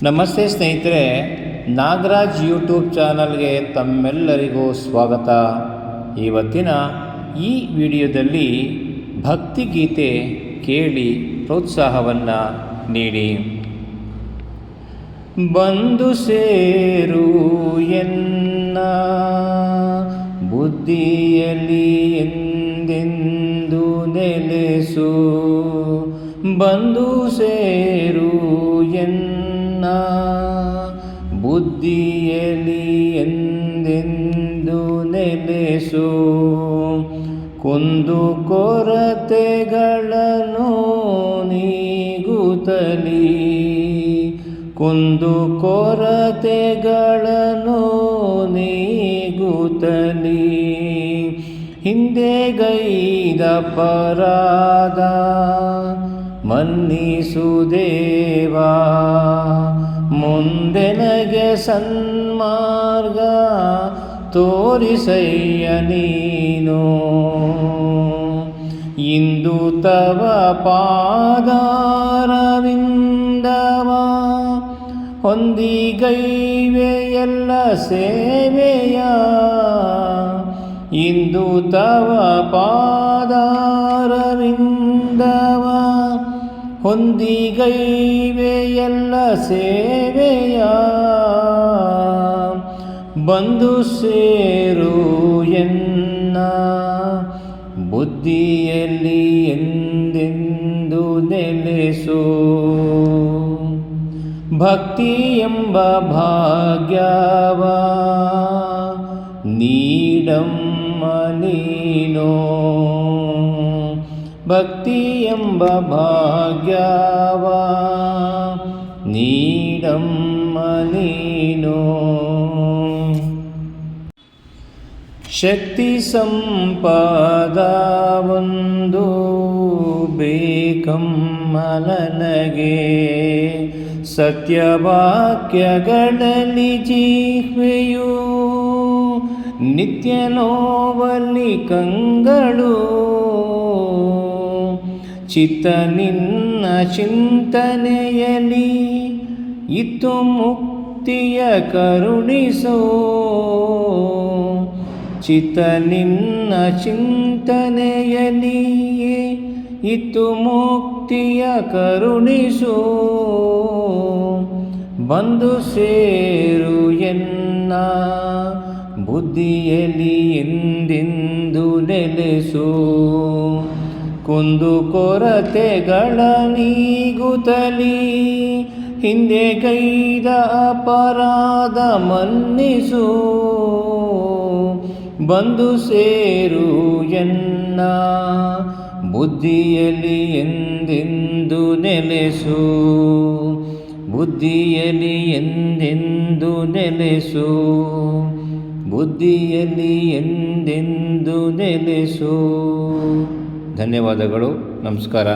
ನಮಸ್ತೆ ಸ್ನೇಹಿತರೆ, ನಾಗರಾಜ್ ಯೂಟ್ಯೂಬ್ ಚಾನಲ್ಗೆ ತಮ್ಮೆಲ್ಲರಿಗೂ ಸ್ವಾಗತ. ಇವತ್ತಿನ ಈ ವಿಡಿಯೋದಲ್ಲಿ ಭಕ್ತಿಗೀತೆ ಕೇಳಿ ಪ್ರೋತ್ಸಾಹವನ್ನು ನೀಡಿ. ಬಂದು ಸೇರು ಎನ್ನ ಬುದ್ಧಿಯಲ್ಲಿ ಎಂದೆಂದು ನೆಲೆಸು, ಬಂದು ಸೇರು ಎನ್ನ ಬುದ್ಧಿಯಲ್ಲಿ ಎಂದೆಂದು ನೆಲೆಸು. ಕುಂದು ಕೊರತೆಗಳನ್ನು ನೀಗುತ್ತಲಿ, ಕುಂದು ಕೊರತೆಗಳನ್ನು ನೀಗುತ್ತಲಿ. ಹಿಂದೆಗೈದ ಅಪರಾಧ ಮನ್ನಿಸು ದೇವಾ, ಮುಂದೆನಗೆ ಸನ್ಮಾರ್ಗ ತೋರಿಸಯ್ಯ ನೀನು. ಇಂದು ತವ ಪಾದಾರವಿಂದವ ಹೊಂದಿಗೈವೆ ಎಲ್ಲ ಸೇವೆಯ, ಇಂದು ತವ ಪಾದಾರವಿಂದವ ಹೊಂದಿಗೈವೆ ಎಲ್ಲ ಸೇವೆಯ. ಬಂದು ಸೇರು ಎನ್ನ ಬುದ್ಧಿಯಲ್ಲಿ ಎಂದೆಂದು ನೆಲೆಸು. ಭಕ್ತಿ ಎಂಬ ಭಾಗ್ಯವ ನೀಡಮ್ಮ ನೀನು, ಭಕ್ತಿ ಎಂಬ ಭಾಗ್ಯವ ನೀಡಮ್ಮ ನೀನು. ಶಕ್ತಿ ಸಂಪದವೊಂದು ಬೇಕಮ್ಮ ನನಗೆ, ಸತ್ಯವಾಕ್ಯಗಳಲ್ಲಿ ಜಿಹ್ವೆಯು ನಿತ್ಯ ನೋವಲ್ಲಿ ಕಂಗಳು. ಚಿತ್ತ ನಿನ್ನ ಚಿಂತನೆಯಲ್ಲಿ ಇತ್ತು ಮುಕ್ತಿಯ ಕರುಣಿಸೋ, ಚಿತ್ತ ನಿನ್ನ ಚಿಂತನೆಯಲ್ಲಿ ಇತ್ತು ಮುಕ್ತಿಯ ಕರುಣಿಸೋ. ಬಂದು ಸೇರು ಎನ್ನ ಬುದ್ಧಿಯಲ್ಲಿ ಎಂದೆಂದು ನೆಲೆಸು. ಕುಂದು ಕೊರತೆಗಳ ನೀಗುತ್ತಲಿ, ಹಿಂದೆಗೈದ ಅಪರಾಧ ಮನ್ನಿಸು. ಬಂದು ಸೇರು ಎನ್ನ ಬುದ್ಧಿಯಲ್ಲಿ ಎಂದೆಂದು ನೆಲೆಸು, ಬುದ್ಧಿಯಲ್ಲಿ ಎಂದೆಂದು ನೆಲೆಸು, ಬುದ್ಧಿಯಲ್ಲಿ ಎಂದೆಂದು ನೆಲೆಸು. ಧನ್ಯವಾದಗಳು. ನಮಸ್ಕಾರ.